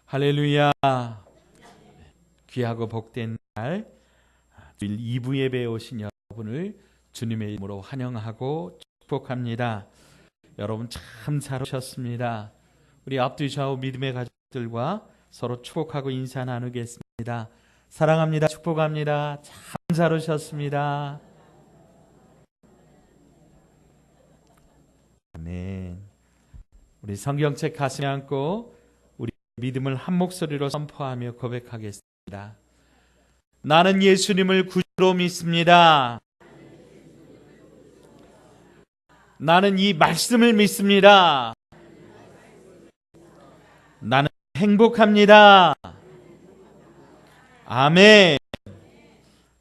할렐루야. 귀하고 복된 날 2부 예배에 오신 여러분을 주님의 이름으로 환영하고 축복합니다. 여러분 참 잘 오셨습니다. 우리 앞뒤 좌우 믿음의 가족들과 서로 축복하고 인사 나누겠습니다. 사랑합니다. 축복합니다. 참 잘 오셨습니다. 아멘. 우리 성경책 가슴에 안고 우리 믿음을 한 목소리로 선포하며 고백하겠습니다. 나는 예수님을 구주로 믿습니다. 나는 이 말씀을 믿습니다. 나는 행복합니다. 아멘.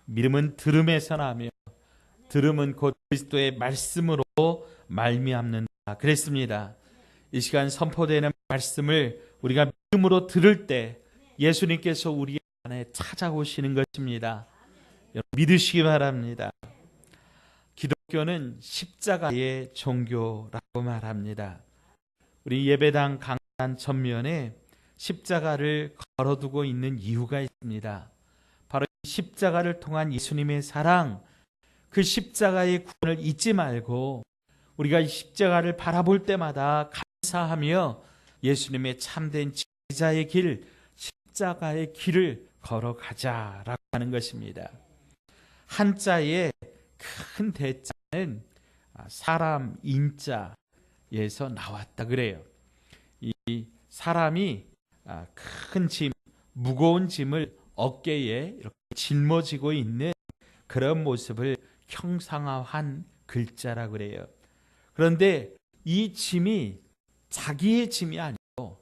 믿음은 들음에서 나며 들음은 곧 그리스도의 말씀으로 말미암는다. 그랬습니다. 이 시간 선포되는 말씀을 우리가 믿음으로 들을 때 예수님께서 우리 안에 찾아오시는 것입니다. 여러분 믿으시기 바랍니다. 기독교는 십자가의 종교라고 말합니다. 우리 예배당 강단 전면에 십자가를 걸어두고 있는 이유가 있습니다. 바로 십자가를 통한 예수님의 사랑, 그 십자가의 구원을 잊지 말고 우리가 이 십자가를 바라볼 때마다 감사하며 예수님의 참된 제자의 길, 십자가의 길을 걸어가자라고 하는 것입니다. 한자의 큰 대자는 사람 인자에서 나왔다 그래요. 이 사람이 큰 짐, 무거운 짐을 어깨에 이렇게 짊어지고 있는 그런 모습을 형상화한 글자라 그래요. 그런데 이 짐이 자기의 짐이 아니고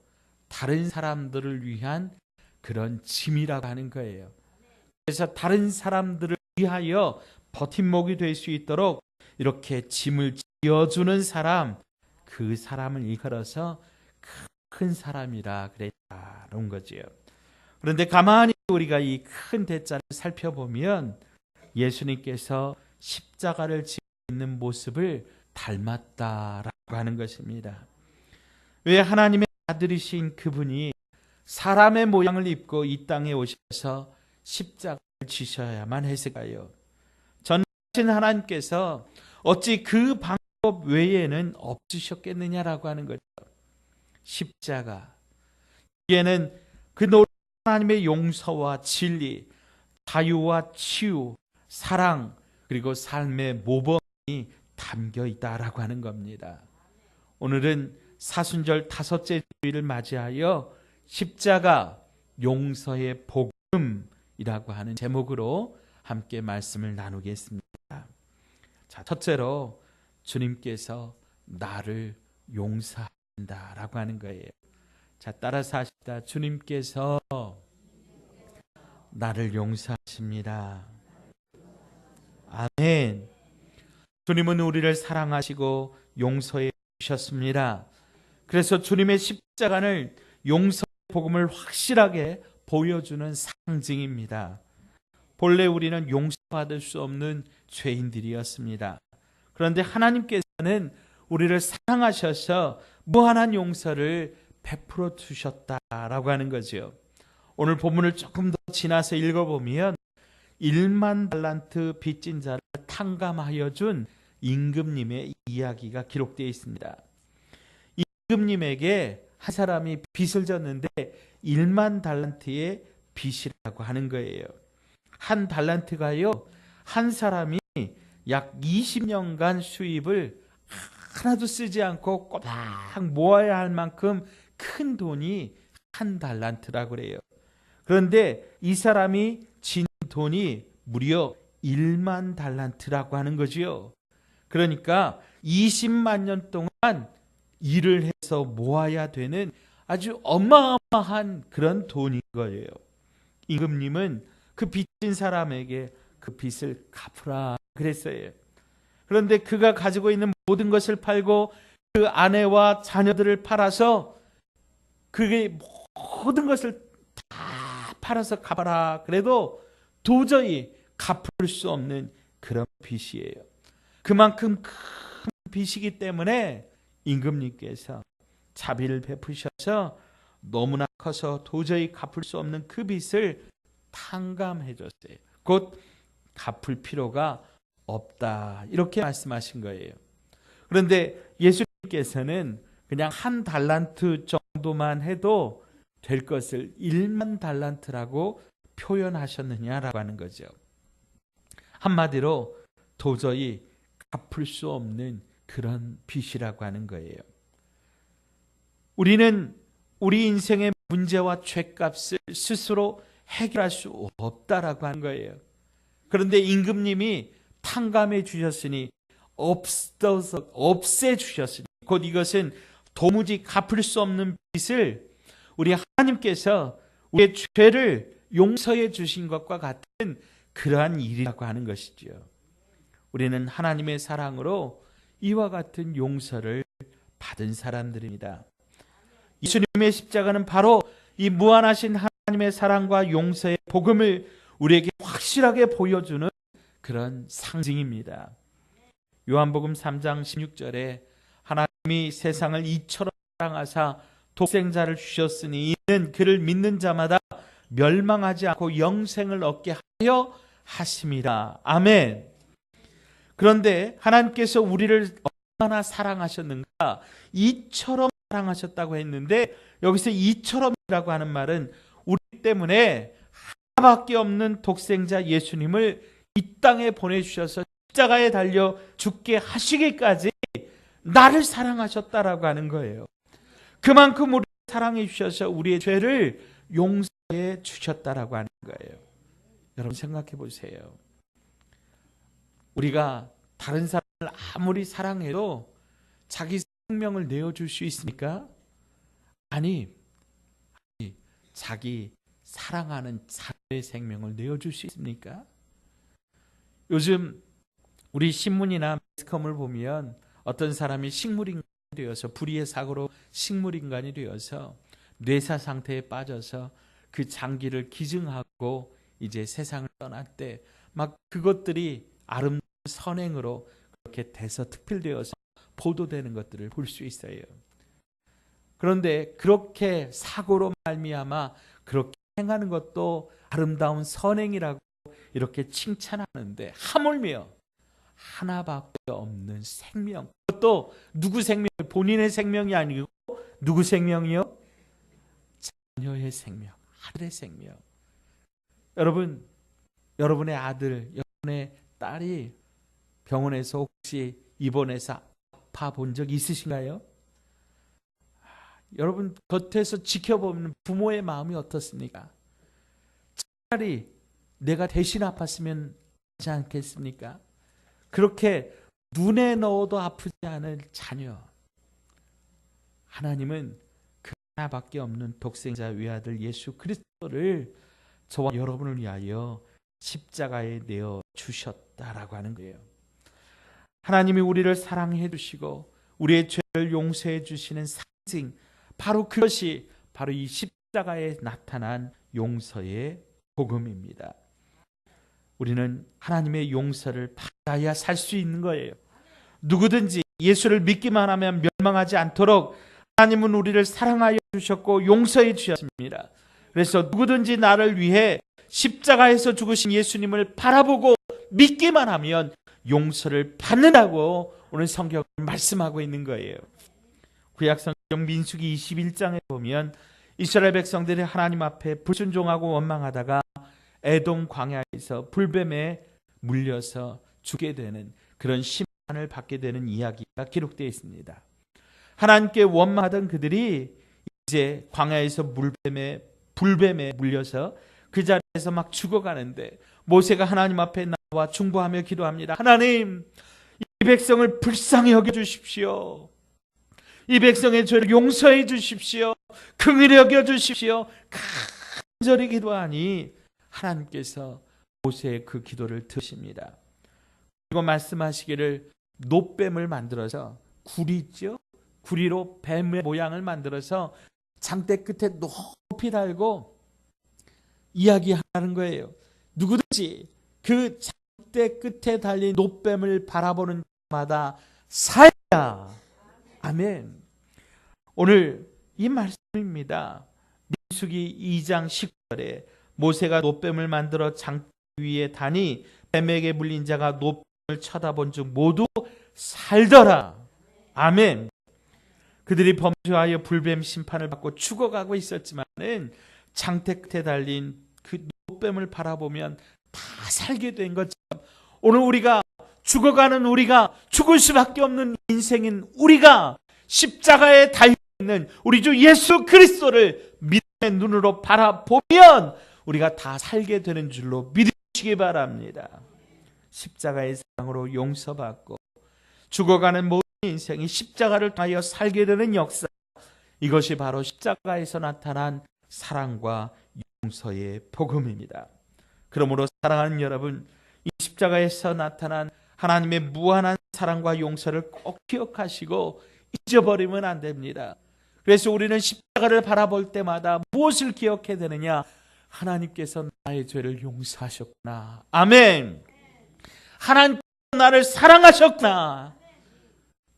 다른 사람들을 위한 그런 짐이라고 하는 거예요. 그래서 다른 사람들을 위하여 버팀목이 될 수 있도록 이렇게 짐을 지어주는 사람, 그 사람을 일컬어서 큰 사람이라 그랬다는 거지요. 그런데 가만히 우리가 이 큰 대자를 살펴보면 예수님께서 십자가를 지고 있는 모습을 닮았다라고 하는 것입니다. 왜 하나님의 아들이신 그분이 사람의 모양을 입고 이 땅에 오셔서 십자가를 지셔야만 했을까요? 전능하신 하나님께서 어찌 그 방법 외에는 없으셨겠느냐라고 하는 거죠. 십자가. 여기에는 그 놀라운 하나님의 용서와 진리, 자유와 치유, 사랑, 그리고 삶의 모범이 담겨 있다라고 하는 겁니다. 오늘은 사순절 다섯째 주일을 맞이하여 십자가 용서의 복음이라고 하는 제목으로 함께 말씀을 나누겠습니다. 자, 첫째로 주님께서 나를 용서한다라고 하는 거예요. 자, 따라서 하시다. 주님께서 나를 용서하십니다. 아멘. 주님은 우리를 사랑하시고 용서해 주셨습니다. 그래서 주님의 십자가는 용서의 복음을 확실하게 보여주는 상징입니다. 본래 우리는 용서받을 수 없는 죄인들이었습니다. 그런데 하나님께서는 우리를 사랑하셔서 무한한 용서를 베풀어 주셨다라고 하는 거죠. 오늘 본문을 조금 더 지나서 읽어보면 1만 달란트 빚진 자를 탕감하여 준 임금님의 이야기가 기록되어 있습니다. 임금님에게 한 사람이 빚을 졌는데 1만 달란트의 빚이라고 하는 거예요. 한 달란트가요, 한 사람이 약 20년간 수입을 하나도 쓰지 않고 꼬박 모아야 할 만큼 큰 돈이 한 달란트라고 그래요. 그런데 이 사람이 진 돈이 무려 1만 달란트라고 하는 거지요. 그러니까 20만 년 동안 일을 해서 모아야 되는 아주 어마어마한 그런 돈인 거예요. 임금님은 그 빚진 사람에게 그 빚을 갚으라 그랬어요. 그런데 그가 가지고 있는 모든 것을 팔고 그 아내와 자녀들을 팔아서 그게 모든 것을 다 팔아서 갚아라 그래도 도저히 갚을 수 없는 그런 빚이에요. 그만큼 큰 빚이기 때문에 임금님께서 자비를 베푸셔서 너무나 커서 도저히 갚을 수 없는 그 빚을 탕감해 줬어요. 곧 갚을 필요가 없다. 이렇게 말씀하신 거예요. 그런데 예수님께서는 그냥 한 달란트 정도만 해도 될 것을 1만 달란트라고 표현하셨느냐라고 하는 거죠. 한마디로 도저히 갚을 수 없는 그런 빚이라고 하는 거예요. 우리는 우리 인생의 문제와 죄값을 스스로 해결할 수 없다라고 하는 거예요. 그런데 임금님이 탕감해 주셨으니, 없애 주셨으니, 곧 이것은 도무지 갚을 수 없는 빚을 우리 하나님께서 우리의 죄를 용서해 주신 것과 같은 그러한 일이라고 하는 것이죠. 우리는 하나님의 사랑으로 이와 같은 용서를 받은 사람들입니다. 예수님의 십자가는 바로 이 무한하신 하나님의 사랑과 용서의 복음을 우리에게 확실하게 보여주는 그런 상징입니다. 요한복음 3장 16절에 하나님이 세상을 이처럼 사랑하사 독생자를 주셨으니 이는 그를 믿는 자마다 멸망하지 않고 영생을 얻게 하여 하심이라. 아멘. 그런데 하나님께서 우리를 얼마나 사랑하셨는가? 이처럼 사랑하셨다고 했는데, 여기서 이처럼이라고 하는 말은 우리 때문에 하나밖에 없는 독생자 예수님을 이 땅에 보내주셔서 십자가에 달려 죽게 하시기까지 나를 사랑하셨다라고 하는 거예요. 그만큼 우리를 사랑해 주셔서 우리의 죄를 용서해 주셨다라고 하는 거예요. 여러분 생각해 보세요. 우리가 다른 사람을 아무리 사랑해도 자기 생명을 내어줄 수 있습니까? 아니, 자기 사랑하는 자녀의 생명을 내어줄 수 있습니까? 요즘 우리 신문이나 매스컴을 보면 어떤 사람이 식물인간이 되어서, 불의의 사고로 식물인간이 되어서 뇌사 상태에 빠져서 그 장기를 기증하고 이제 세상을 떠날 때 막 그것들이 아름다운 선행으로 그렇게 대서특필되어서 보도되는 것들을 볼 수 있어요. 그런데 그렇게 사고로 말미암아 그렇게 행하는 것도 아름다운 선행이라고 이렇게 칭찬하는데, 하물며 하나밖에 없는 생명, 그것도 누구 생명? 본인의 생명이 아니고 누구 생명이요? 자녀의 생명, 아들의 생명. 여러분, 여러분의 아들, 여러분의 딸이 병원에서 혹시 입원해서 아파 본 적 있으신가요? 여러분 곁에서 지켜보는 부모의 마음이 어떻습니까? 차라리 내가 대신 아팠으면 하지 않겠습니까? 그렇게 눈에 넣어도 아프지 않을 자녀. 하나님은 그 하나밖에 없는 독생자 외아들 예수 그리스도를 저와 여러분을 위하여 십자가에 내어 주셨다라고 하는 거예요. 하나님이 우리를 사랑해 주시고 우리의 죄를 용서해 주시는 상징, 바로 그것이 바로 이 십자가에 나타난 용서의 복음입니다. 우리는 하나님의 용서를 받아야 살 수 있는 거예요. 누구든지 예수를 믿기만 하면 멸망하지 않도록 하나님은 우리를 사랑하여 주셨고 용서해 주셨습니다. 그래서 누구든지 나를 위해 십자가에서 죽으신 예수님을 바라보고 믿기만 하면 용서를 받는다고 오늘 성경은 말씀하고 있는 거예요. 구약 성경 민수기 21장에 보면 이스라엘 백성들이 하나님 앞에 불순종하고 원망하다가 에돔 광야에서 불뱀에 물려서 죽게 되는 그런 심판을 받게 되는 이야기가 기록되어 있습니다. 하나님께 원망하던 그들이 이제 광야에서 불뱀에 물려서 그 자리에서 막 죽어가는데 모세가 하나님 앞에 나와 중보하며 기도합니다. 하나님, 이 백성을 불쌍히 여겨 주십시오. 이 백성의 죄를 용서해 주십시오. 긍휼히 여겨 주십시오. 간절히 기도하니 하나님께서 모세의 그 기도를 들으십니다. 그리고 말씀하시기를 놋뱀을 만들어서 구리죠? 구리로 뱀의 모양을 만들어서 장대 끝에 높이 달고 이야기하는 거예요. 누구든지 그 장대 끝에 달린 놋뱀을 바라보는 자마다 살리라. 아멘. 오늘 이 말씀입니다. 민수기 2장 10절에 모세가 놋뱀을 만들어 장 위에 다니 뱀에게 물린 자가 놋뱀을 쳐다본 즉 모두 살더라. 아멘. 그들이 범죄하여 불뱀 심판을 받고 죽어가고 있었지만은 장대 끝에 달린 그 놋뱀을 바라보면 다 살게 된 것처럼 오늘 우리가 죽어가는 우리가 죽을 수밖에 없는 인생인 우리가 십자가에 달려있는 우리 주 예수 그리스도를 믿음의 눈으로 바라보면 우리가 다 살게 되는 줄로 믿으시기 바랍니다. 십자가의 사랑으로 용서받고 죽어가는 모든 인생이 십자가를 통하여 살게 되는 역사, 이것이 바로 십자가에서 나타난 사랑과 용서의 복음입니다. 그러므로 사랑하는 여러분, 이 십자가에서 나타난 하나님의 무한한 사랑과 용서를 꼭 기억하시고 잊어버리면 안 됩니다. 그래서 우리는 십자가를 바라볼 때마다 무엇을 기억해야 되느냐? 하나님께서 나의 죄를 용서하셨구나. 아멘. 하나님께서 나를 사랑하셨구나.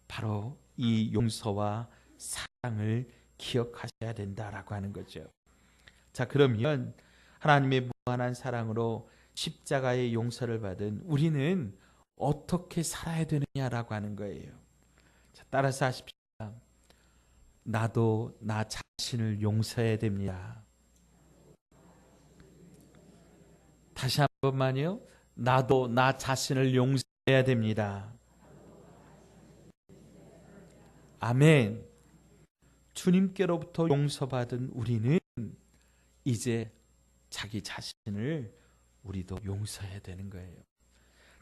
바로 이 용서와 사랑을 기억하셔야 된다라고 하는 거죠. 자, 그러면 하나님의 무한한 사랑으로 십자가의 용서를 받은 우리는 어떻게 살아야 되느냐라고 하는 거예요. 자, 따라서 하십시오. 나도 나 자신을 용서해야 됩니다. 다시 한 번만요. 나도 나 자신을 용서해야 됩니다. 아멘. 주님께로부터 용서받은 우리는 이제 자기 자신을 우리도 용서해야 되는 거예요.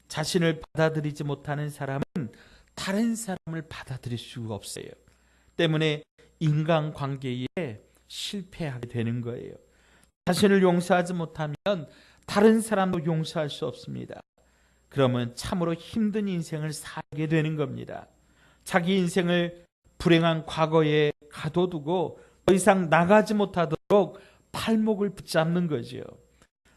자신을 받아들이지 못하는 사람은 다른 사람을 받아들일 수가 없어요. 때문에 인간관계에 실패하게 되는 거예요. 자신을 용서하지 못하면 다른 사람도 용서할 수 없습니다. 그러면 참으로 힘든 인생을 살게 되는 겁니다. 자기 인생을 불행한 과거에 가둬두고 더 이상 나가지 못하도록 팔목을 붙잡는 거죠.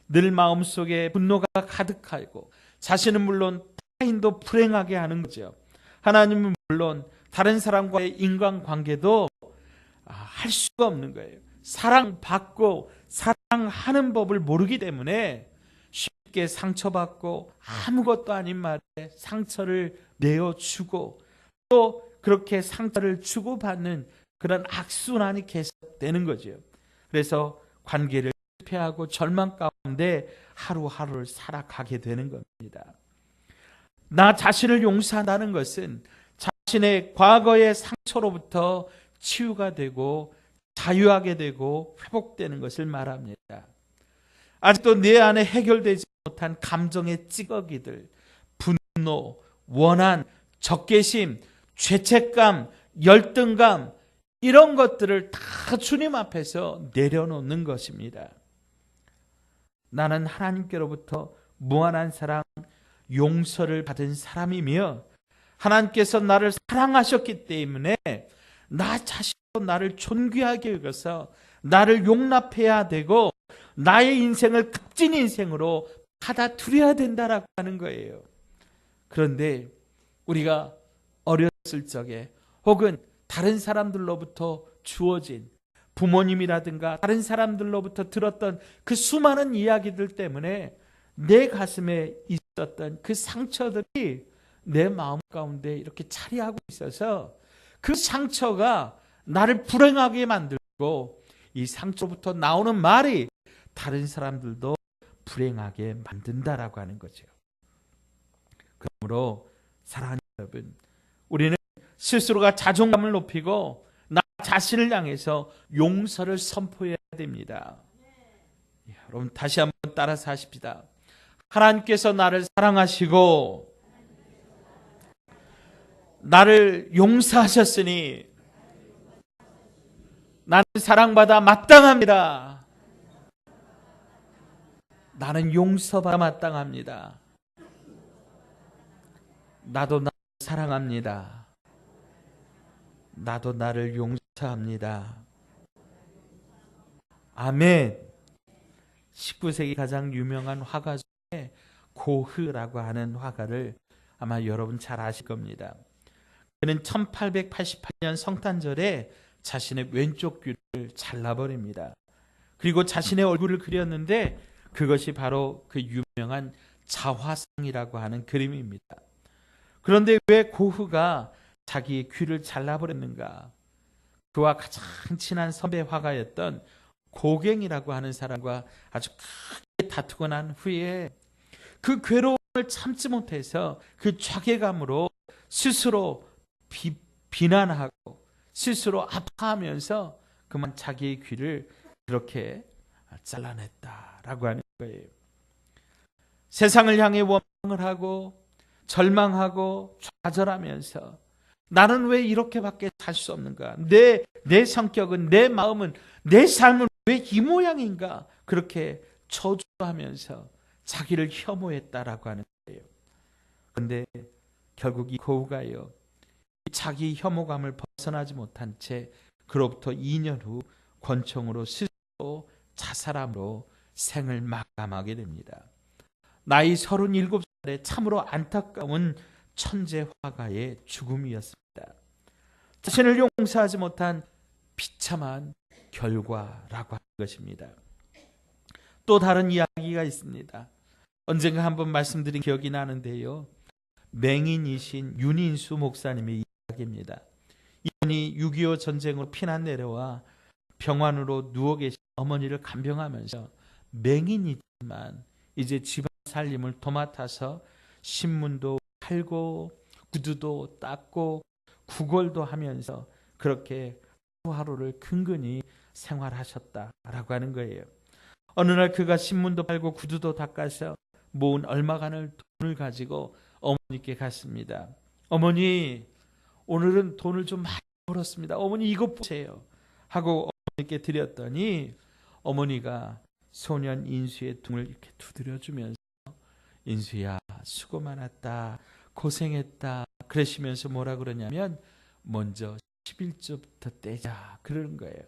늘 마음속에 분노가 가득하고 자신은 물론 타인도 불행하게 하는 거죠. 하나님은 물론 다른 사람과의 인간관계도 할 수가 없는 거예요. 사랑받고 사랑하는 법을 모르기 때문에 쉽게 상처받고 아무것도 아닌 말에 상처를 내어주고 또 그렇게 상처를 주고받는 그런 악순환이 계속되는 거죠. 그래서 관계를 실패하고 절망 가운데 하루하루를 살아가게 되는 겁니다. 나 자신을 용서한다는 것은 자신의 과거의 상처로부터 치유가 되고 자유하게 되고 회복되는 것을 말합니다. 아직도 내 안에 해결되지 못한 감정의 찌꺼기들, 분노, 원한, 적개심, 죄책감, 열등감, 이런 것들을 다 주님 앞에서 내려놓는 것입니다. 나는 하나님께로부터 무한한 사랑, 용서를 받은 사람이며 하나님께서 나를 사랑하셨기 때문에 나 자신도 나를 존귀하게 여겨서 나를 용납해야 되고 나의 인생을 값진 인생으로 받아들여야 된다라고 하는 거예요. 그런데 우리가 어렸을 적에 혹은 다른 사람들로부터 주어진 부모님이라든가 다른 사람들로부터 들었던 그 수많은 이야기들 때문에 내 가슴에 있었던 그 상처들이 내 마음 가운데 이렇게 자리하고 있어서 그 상처가 나를 불행하게 만들고 이 상처부터 나오는 말이 다른 사람들도 불행하게 만든다라고 하는 거죠. 그러므로 사랑하는 여러분, 우리는 스스로가 자존감을 높이고 나 자신을 향해서 용서를 선포해야 됩니다. 여러분 다시 한번 따라서 하십시다. 하나님께서 나를 사랑하시고 나를 용서하셨으니 나는 사랑받아 마땅합니다. 나는 용서받아 마땅합니다. 나도 나를 사랑합니다. 나도 나를 용서합니다. 아멘. 19세기 가장 유명한 화가 중에 고흐라고 하는 화가를 아마 여러분 잘 아실 겁니다. 그는 1888년 성탄절에 자신의 왼쪽 귀를 잘라버립니다. 그리고 자신의 얼굴을 그렸는데 그것이 바로 그 유명한 자화상이라고 하는 그림입니다. 그런데 왜 고흐가 자기의 귀를 잘라버렸는가? 그와 가장 친한 선배 화가였던 고갱이라고 하는 사람과 아주 크게 다투고 난 후에 그 괴로움을 참지 못해서 그 자괴감으로 스스로 비난하고 스스로 아파하면서 그만 자기의 귀를 그렇게 잘라냈다라고 하는 거예요. 세상을 향해 원망을 하고 절망하고 좌절하면서 나는 왜 이렇게밖에 살 수 없는가? 내 성격은, 내 마음은, 내 삶은 왜 이 모양인가? 그렇게 저주하면서 자기를 혐오했다라고 하는 거예요. 그런데 결국 이 고흐가요, 자기 혐오감을 벗어나지 못한 채 그로부터 2년 후 권총으로 스스로 자살함으로 생을 마감하게 됩니다. 나이 37살에 참으로 안타까운 천재 화가의 죽음이었습니다. 자신을 용서하지 못한 비참한 결과라고 하는 것입니다. 또 다른 이야기가 있습니다. 언젠가 한번 말씀드린 기억이 나는데요. 맹인이신 윤인수 목사님의 이야기입니다. 이분이 6.25 전쟁으로 피난 내려와 병환으로 누워 계신 어머니를 간병하면서 맹인이지만 이제 집안 살림을 도맡아서 신문도 팔고 구두도 닦고 구걸도 하면서 그렇게 하루하루를 근근히 생활하셨다라고 하는 거예요. 어느 날 그가 신문도 팔고 구두도 닦아서 모은 얼마간을 돈을 가지고 어머니께 갔습니다. 어머니, 오늘은 돈을 좀 많이 벌었습니다. 어머니 이것 보세요 하고 어머니께 드렸더니 어머니가 소년 인수의 등을 이렇게 두드려주면서 인수야 수고 많았다, 고생했다 그러시면서 뭐라 그러냐면 먼저 11조부터 떼자 그러는 거예요.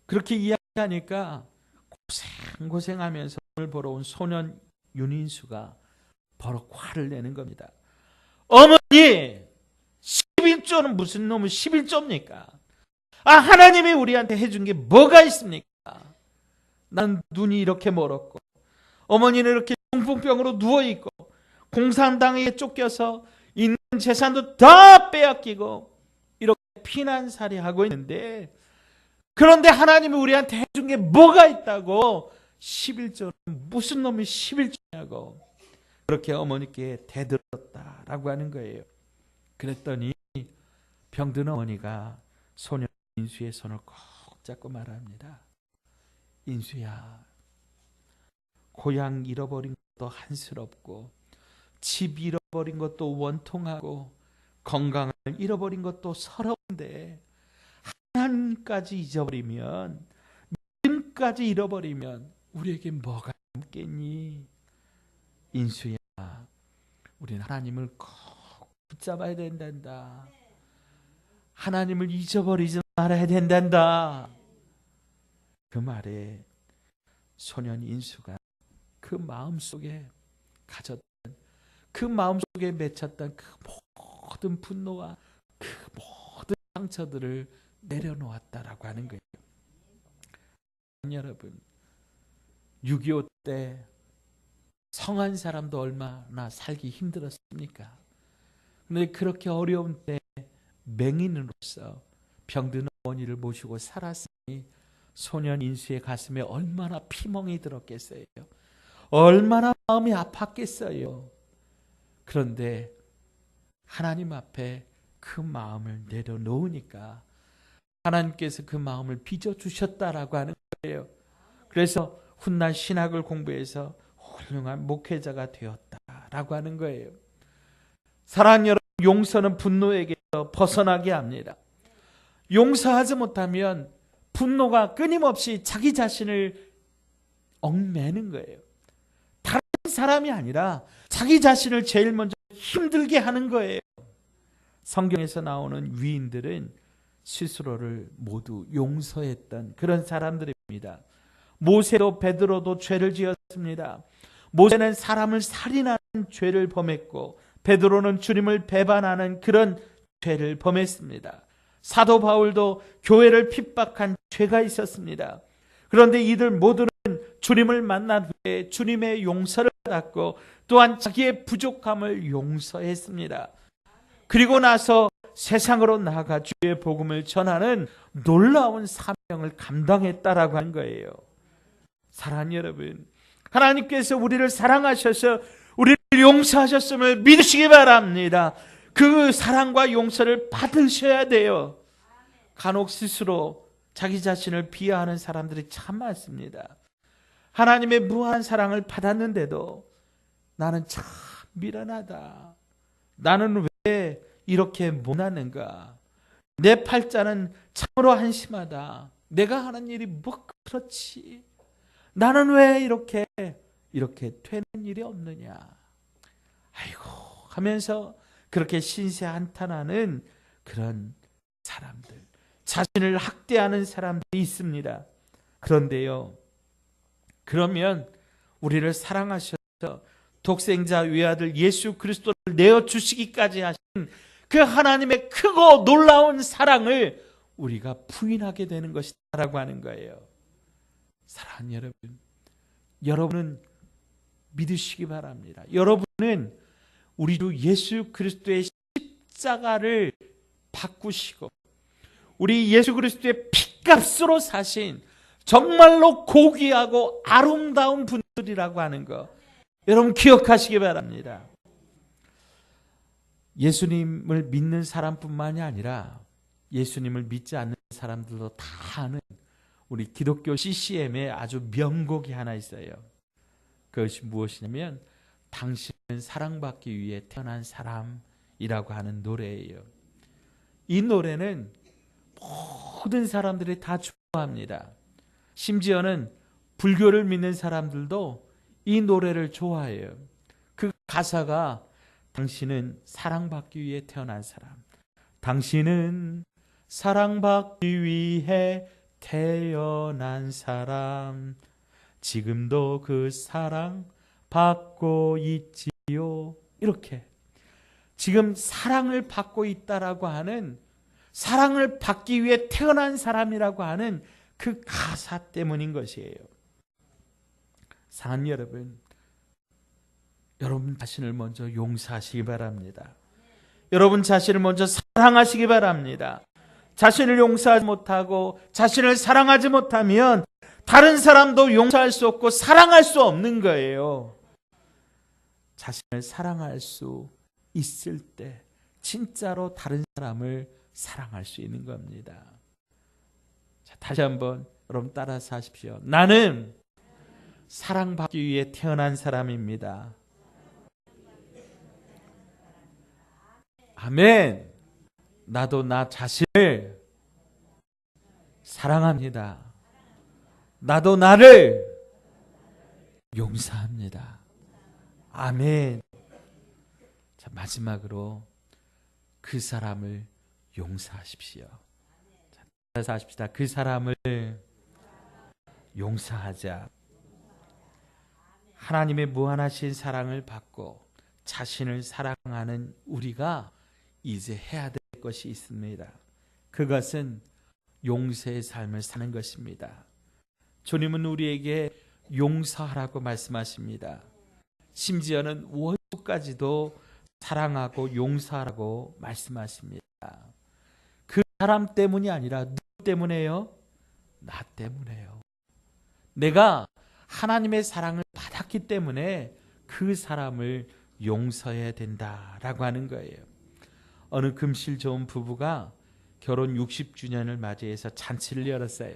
그렇게 이야기하니까 고생하면서 돈을 벌어온 소년 윤인수가 버럭 화를 내는 겁니다. 어머니, 11조는 무슨 놈의 11조입니까? 하나님이 우리한테 해준 게 뭐가 있습니까? 난 눈이 이렇게 멀었고 어머니는 이렇게 중풍병으로 누워있고 공산당에 쫓겨서 있는 재산도 다 빼앗기고 이렇게 피난살이하고 있는데, 그런데 하나님이 우리한테 해준 게 뭐가 있다고 11조는 무슨 놈이 11조냐고 그렇게 어머니께 대들었다라고 하는 거예요. 그랬더니 병든 어머니가 소년 인수의 손을 꼭 잡고 말합니다. 인수야, 고향 잃어버린 것도 한스럽고 집 잃어버린 것도 원통하고 건강을 잃어버린 것도 서러운데 하나님까지 잊어버리면, 믿음까지 잃어버리면 우리에게 뭐가 남겠니? 인수야, 우리는 하나님을 꼭 붙잡아야 된단다. 하나님을 잊어버리지 말아야 된단다. 그 말에 소년 인수가 그 마음속에 가졌던, 그 마음속에 맺혔던 그 모든 분노와 그 모든 상처들을 내려놓았다라고 하는 거예요. 여러분, 6.25 때 성한 사람도 얼마나 살기 힘들었습니까? 그런데 그렇게 어려운 때 맹인으로서 병든 어머니를 모시고 살았으니 소년 인수의 가슴에 얼마나 피멍이 들었겠어요. 얼마나 마음이 아팠겠어요. 그런데 하나님 앞에 그 마음을 내려놓으니까 하나님께서 그 마음을 빚어주셨다라고 하는 거예요. 그래서 훗날 신학을 공부해서 훌륭한 목회자가 되었다라고 하는 거예요. 사랑하는 여러분, 용서는 분노에게서 벗어나게 합니다. 용서하지 못하면 분노가 끊임없이 자기 자신을 얽매는 거예요. 다른 사람이 아니라 자기 자신을 제일 먼저 힘들게 하는 거예요. 성경에서 나오는 위인들은 스스로를 모두 용서했던 그런 사람들입니다. 모세도 베드로도 죄를 지었습니다. 모세는 사람을 살인하는 죄를 범했고 베드로는 주님을 배반하는 그런 죄를 범했습니다. 사도 바울도 교회를 핍박한 죄가 있었습니다. 그런데 이들 모두는 주님을 만난 후에 주님의 용서를 받았고 또한 자기의 부족함을 용서했습니다. 그리고 나서 세상으로 나아가 주의 복음을 전하는 놀라운 사명을 감당했다라고 하는 거예요. 사랑하는 여러분, 하나님께서 우리를 사랑하셔서 우리를 용서하셨음을 믿으시기 바랍니다. 그 사랑과 용서를 받으셔야 돼요. 간혹 스스로 자기 자신을 비하하는 사람들이 참 많습니다. 하나님의 무한한 사랑을 받았는데도 나는 참 미련하다. 나는 왜 이렇게 못하는가? 내 팔자는 참으로 한심하다. 내가 하는 일이 뭐 그렇지? 나는 왜 이렇게 되는 일이 없느냐? 아이고 하면서 그렇게 신세한탄하는 그런 사람들, 자신을 학대하는 사람들이 있습니다. 그런데요, 그러면 우리를 사랑하셔서 독생자 외아들 예수 그리스도를 내어주시기까지 하신 그 하나님의 크고 놀라운 사랑을 우리가 부인하게 되는 것이라고 하는 거예요. 사랑하는 여러분, 여러분은 믿으시기 바랍니다. 여러분은 우리 주 예수 그리스도의 십자가를 바꾸시고 우리 예수 그리스도의 피값으로 사신 정말로 고귀하고 아름다운 분들이라고 하는 거 여러분 기억하시기 바랍니다. 예수님을 믿는 사람뿐만이 아니라 예수님을 믿지 않는 사람들도 다 아는 우리 기독교 CCM에 아주 명곡이 하나 있어요. 그것이 무엇이냐면 당신은 사랑받기 위해 태어난 사람이라고 하는 노래예요. 이 노래는 모든 사람들이 다 좋아합니다. 심지어는 불교를 믿는 사람들도 이 노래를 좋아해요. 그 가사가 당신은 사랑받기 위해 태어난 사람, 당신은 사랑받기 위해 태어난 사람, 지금도 그 사랑 받고 있지요. 이렇게 지금 사랑을 받고 있다라고 하는, 사랑을 받기 위해 태어난 사람이라고 하는 그 가사 때문인 것이에요. 사랑하는 여러분, 여러분 자신을 먼저 용서하시기 바랍니다. 여러분 자신을 먼저 사랑하시기 바랍니다. 자신을 용서하지 못하고 자신을 사랑하지 못하면 다른 사람도 용서할 수 없고 사랑할 수 없는 거예요. 자신을 사랑할 수 있을 때 진짜로 다른 사람을 사랑할 수 있는 겁니다. 자, 다시 한번 여러분 따라서 하십시오. 나는 사랑받기 위해 태어난 사람입니다. 아멘. 나도 나 자신을 사랑합니다. 나도 나를 용서합니다. 아멘. 자, 마지막으로 그 사람을 용서하십시오. 자, 따라서 하십시다. 그 사람을 용서하자. 하나님의 무한하신 사랑을 받고 자신을 사랑하는 우리가 이제 해야 될 것이 있습니다. 그것은 용서의 삶을 사는 것입니다. 주님은 우리에게 용서하라고 말씀하십니다. 심지어는 원수까지도 사랑하고 용서하라고 말씀하십니다. 그 사람 때문이 아니라 누구 때문에요? 나 때문에요. 내가 하나님의 사랑을 받았기 때문에 그 사람을 용서해야 된다라고 하는 거예요. 어느 금실 좋은 부부가 결혼 60주년을 맞이해서 잔치를 열었어요.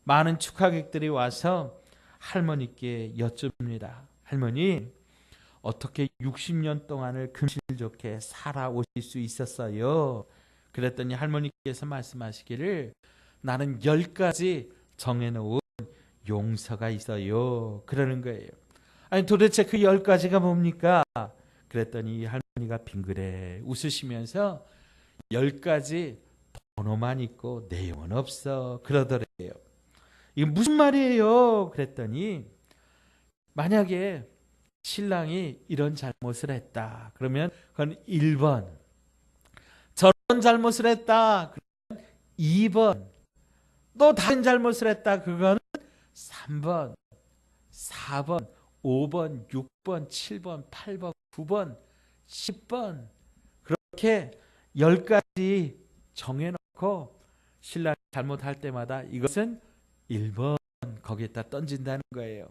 많은 축하객들이 와서 할머니께 여쭙니다. 할머니, 어떻게 60년 동안을 금실 좋게 살아오실 수 있었어요? 그랬더니 할머니께서 말씀하시기를 나는 10가지 정해놓은 용서가 있어요. 그러는 거예요. 아니 도대체 그 10가지가 뭡니까? 그랬더니 할머니가 빙그레 웃으시면서 10가지 번호만 있고 내용은 없어 그러더래요. 이게 무슨 말이에요? 그랬더니 만약에 신랑이 이런 잘못을 했다. 그러면 그건 1번. 저런 잘못을 했다. 그러면 2번, 또 다른 잘못을 했다. 그거는 3번, 4번, 5번, 6번, 7번, 8번, 9번, 10번 그렇게 10가지 정해놓고 신랑이 잘못할 때마다 이것은 1번 거기에다 던진다는 거예요.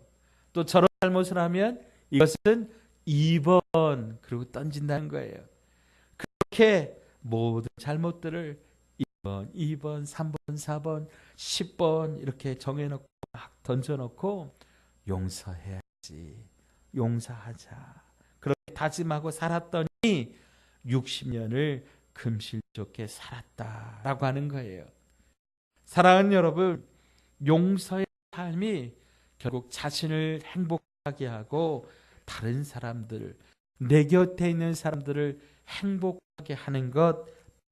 또 저런 잘못을 하면 이것은 2번 그리고 던진다는 거예요. 그렇게 모든 잘못들을 1번, 2번, 3번, 4번, 10번 이렇게 정해놓고 막 던져놓고 용서해야지, 용서하자 그렇게 다짐하고 살았더니 60년을 금실좋게 살았다라고 하는 거예요. 사랑하는 여러분, 용서의 삶이 결국 자신을 행복하게 하고 다른 사람들, 내 곁에 있는 사람들을 행복하게 하는 것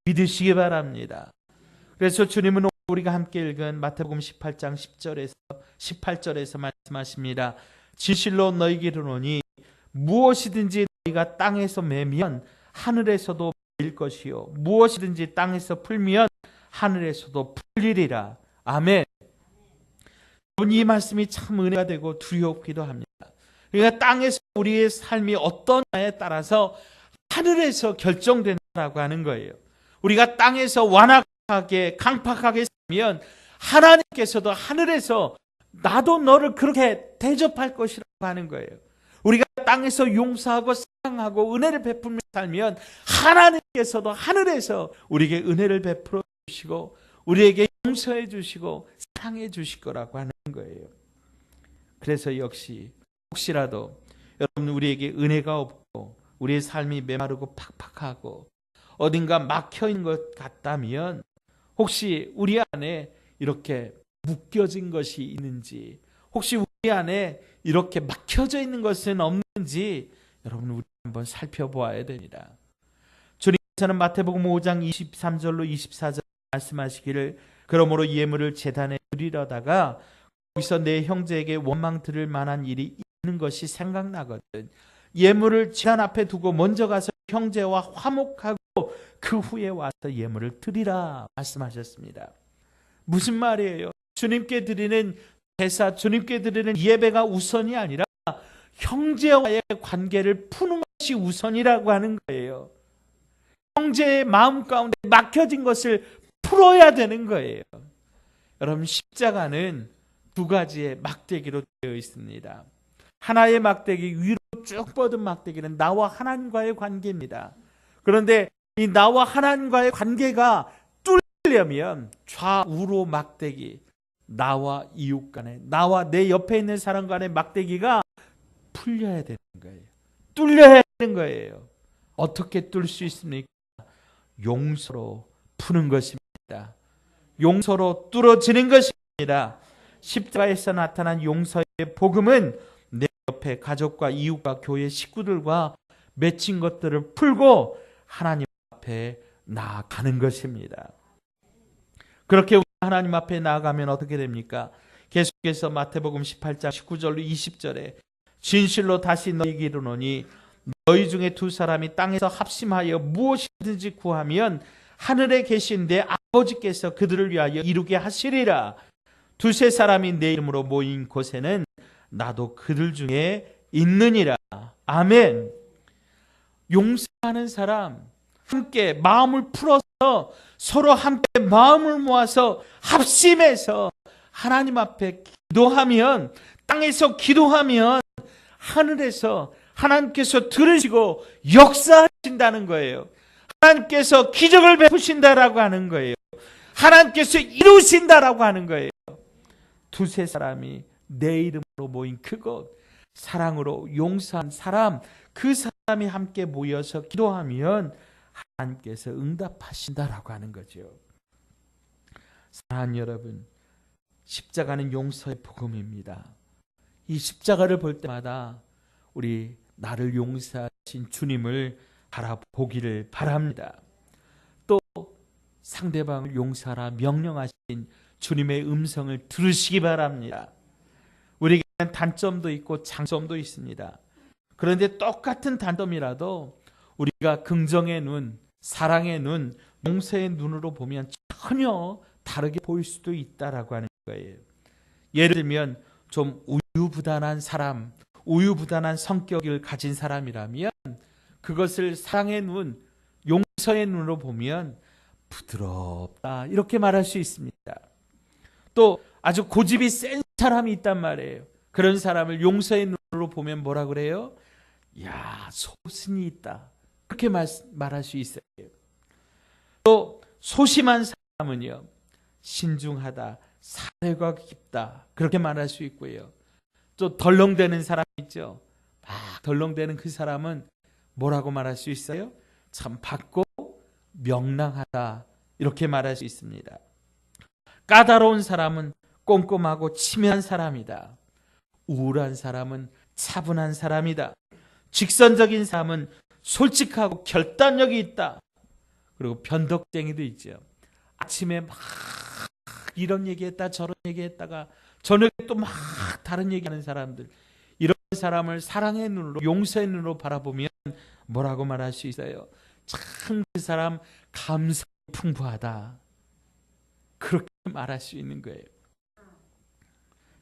믿으시기 바랍니다. 그래서 주님은 우리가 함께 읽은 마태복음 18장 10절에서 18절에서 말씀하십니다. 진실로 너희에게 이르노니 무엇이든지 너희가 땅에서 매면 하늘에서도 매일 것이요 무엇이든지 땅에서 풀면 하늘에서도 풀리리라. 아멘. 이 말씀이 참 은혜가 되고 두렵기도 합니다. 그러니까 땅에서 우리의 삶이 어떠냐에 따라서 하늘에서 결정된다라고 하는 거예요. 우리가 땅에서 완악하게 강팍하게 살면 하나님께서도 하늘에서 나도 너를 그렇게 대접할 것이라고 하는 거예요. 우리가 땅에서 용서하고 사랑하고 은혜를 베풀며 살면 하나님께서도 하늘에서 우리에게 은혜를 베풀어 주시고 우리에게 용서해 주시고 사랑해 주실 거라고 하는 거예요. 그래서 역시 혹시라도 여러분 우리에게 은혜가 없고 우리의 삶이 메마르고 팍팍하고 어딘가 막혀있는 것 같다면 혹시 우리 안에 이렇게 묶여진 것이 있는지 혹시 우리 안에 이렇게 막혀져 있는 것은 없는지 여러분 우리 한번 살펴보아야 됩니다. 주님께서는 마태복음 5장 23절로 24절 말씀하시기를 그러므로 예물을 제단에 드리려다가 거기서 내 형제에게 원망 들을 만한 일이 있는 것이 생각나거든. 예물을 제단 앞에 두고 먼저 가서 형제와 화목하고 그 후에 와서 예물을 드리라 말씀하셨습니다. 무슨 말이에요? 주님께 드리는 제사, 주님께 드리는 예배가 우선이 아니라 형제와의 관계를 푸는 것이 우선이라고 하는 거예요. 형제의 마음 가운데 막혀진 것을 풀어야 되는 거예요. 여러분 십자가는 두 가지의 막대기로 되어 있습니다. 하나의 막대기, 위로 쭉 뻗은 막대기는 나와 하나님과의 관계입니다. 그런데 이 나와 하나님과의 관계가 뚫리려면 좌우로 막대기, 나와 이웃 간에, 나와 내 옆에 있는 사람 간의 막대기가 풀려야 되는 거예요. 뚫려야 되는 거예요. 어떻게 뚫을 수 있습니까? 용서로 푸는 것입니다. 용서로 뚫어지는 것입니다. 십자가에서 나타난 용서의 복음은 내 옆에 가족과 이웃과 교회 식구들과 맺힌 것들을 풀고 하나님 앞에 나아가는 것입니다. 그렇게 하나님 앞에 나아가면 어떻게 됩니까? 계속해서 마태복음 18장 19절로 20절에 진실로 다시 너희에게 이르노니 너희 중에 두 사람이 땅에서 합심하여 무엇이든지 구하면 하늘에 계신 내 아버지께서 그들을 위하여 이루게 하시리라. 두세 사람이 내 이름으로 모인 곳에는 나도 그들 중에 있느니라. 아멘. 용서하는 사람, 함께 마음을 풀어서 서로 함께 마음을 모아서 합심해서 하나님 앞에 기도하면, 땅에서 기도하면 하늘에서 하나님께서 들으시고 역사하신다는 거예요. 하나님께서 기적을 베푸신다라고 하는 거예요. 하나님께서 이루신다라고 하는 거예요. 두세 사람이 내 이름으로 모인 그곳, 사랑으로 용서한 사람, 그 사람이 함께 모여서 기도하면 하나님께서 응답하신다라고 하는 거죠. 사랑하는 여러분, 십자가는 용서의 복음입니다. 이 십자가를 볼 때마다 우리 나를 용서하신 주님을 바라보기를 바랍니다. 또 상대방을 용서하라 명령하신 주님의 음성을 들으시기 바랍니다. 우리에게는 단점도 있고 장점도 있습니다. 그런데 똑같은 단점이라도 우리가 긍정의 눈, 사랑의 눈, 용서의 눈으로 보면 전혀 다르게 보일 수도 있다라고 하는 거예요. 예를 들면 좀 우유부단한 사람, 우유부단한 성격을 가진 사람이라면 그것을 사랑의 눈, 용서의 눈으로 보면 부드럽다 이렇게 말할 수 있습니다. 또 아주 고집이 센 사람이 있단 말이에요. 그런 사람을 용서의 눈으로 보면 뭐라 그래요? 야, 소신이 있다. 그렇게 말할 수 있어요. 또 소심한 사람은요, 신중하다, 사회가 깊다 그렇게 말할 수 있고요. 또 덜렁대는 사람 있죠. 막 덜렁대는 그 사람은 뭐라고 말할 수 있어요? 참 밝고 명랑하다 이렇게 말할 수 있습니다. 까다로운 사람은 꼼꼼하고 치밀한 사람이다. 우울한 사람은 차분한 사람이다. 직선적인 사람은 솔직하고 결단력이 있다. 그리고 변덕쟁이도 있죠. 아침에 막 이런 얘기했다 저런 얘기했다가 저녁에 또 막 다른 얘기하는 사람들, 이런 사람을 사랑의 눈으로 용서의 눈으로 바라보면 뭐라고 말할 수 있어요? 참 그 사람 감성이 풍부하다 그렇게 말할 수 있는 거예요.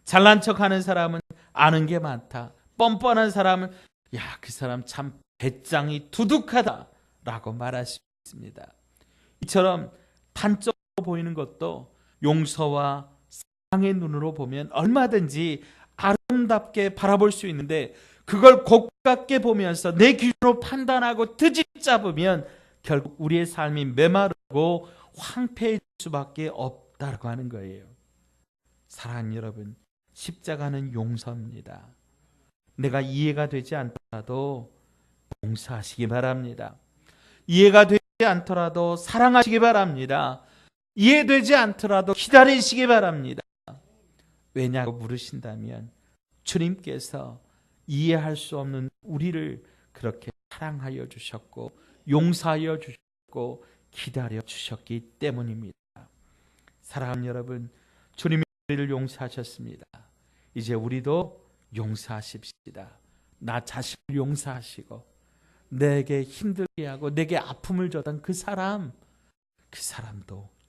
잘난 척하는 사람은 아는 게 많다. 뻔뻔한 사람은 야, 그 사람 참 배짱이 두둑하다라고 말할 수 있습니다. 이처럼 단적으로 보이는 것도 용서와 사랑의 눈으로 보면 얼마든지 아름답게 바라볼 수 있는데 그걸 곱게 보면서 내 기준으로 판단하고 트집 잡으면 결국 우리의 삶이 메마르고 황폐해질 수밖에 없다고 하는 거예요. 사랑하는 여러분, 십자가는 용서입니다. 내가 이해가 되지 않더라도 용서하시기 바랍니다. 이해가 되지 않더라도 사랑하시기 바랍니다. 이해되지 않더라도 기다리시기 바랍니다. 왜냐고 물으신다면 주님께서 이해할 수 없는 우리를 그렇게 사랑하여 주셨고 용서하여 주셨고 기다려 주셨기 때문입니다. 사랑하는 여러분, 주님이 우리를 용서하셨습니다. 이제 우리도 용서하십시다. 나 자신을 용서하시고 내게 힘들게 하고 내게 아픔을 줬던 그 사람도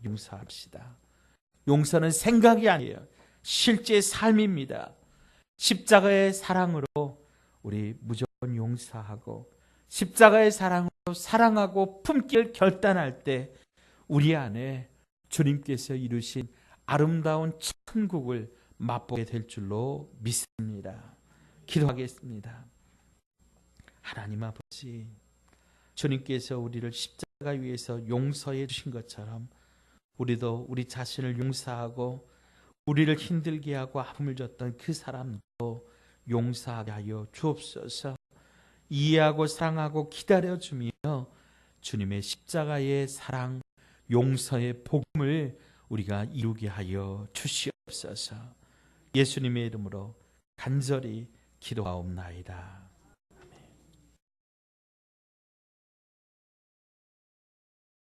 용서합시다. 용서는 생각이 아니에요. 실제 삶입니다. 십자가의 사랑으로 우리 무조건 용서하고 십자가의 사랑으로 사랑하고 품길 결단할 때 우리 안에 주님께서 이루신 아름다운 천국을 맛보게 될 줄로 믿습니다. 기도하겠습니다. 하나님 아버지, 주님께서 우리를 십자가 위에서 용서해 주신 것처럼 우리도 우리 자신을 용서하고 우리를 힘들게 하고 아픔을 줬던 그 사람도 용서하게 하여 주옵소서. 이해하고 사랑하고 기다려주며 주님의 십자가의 사랑, 용서의 복음을 우리가 이루게 하여 주시옵소서. 예수님의 이름으로 간절히 기도하옵나이다.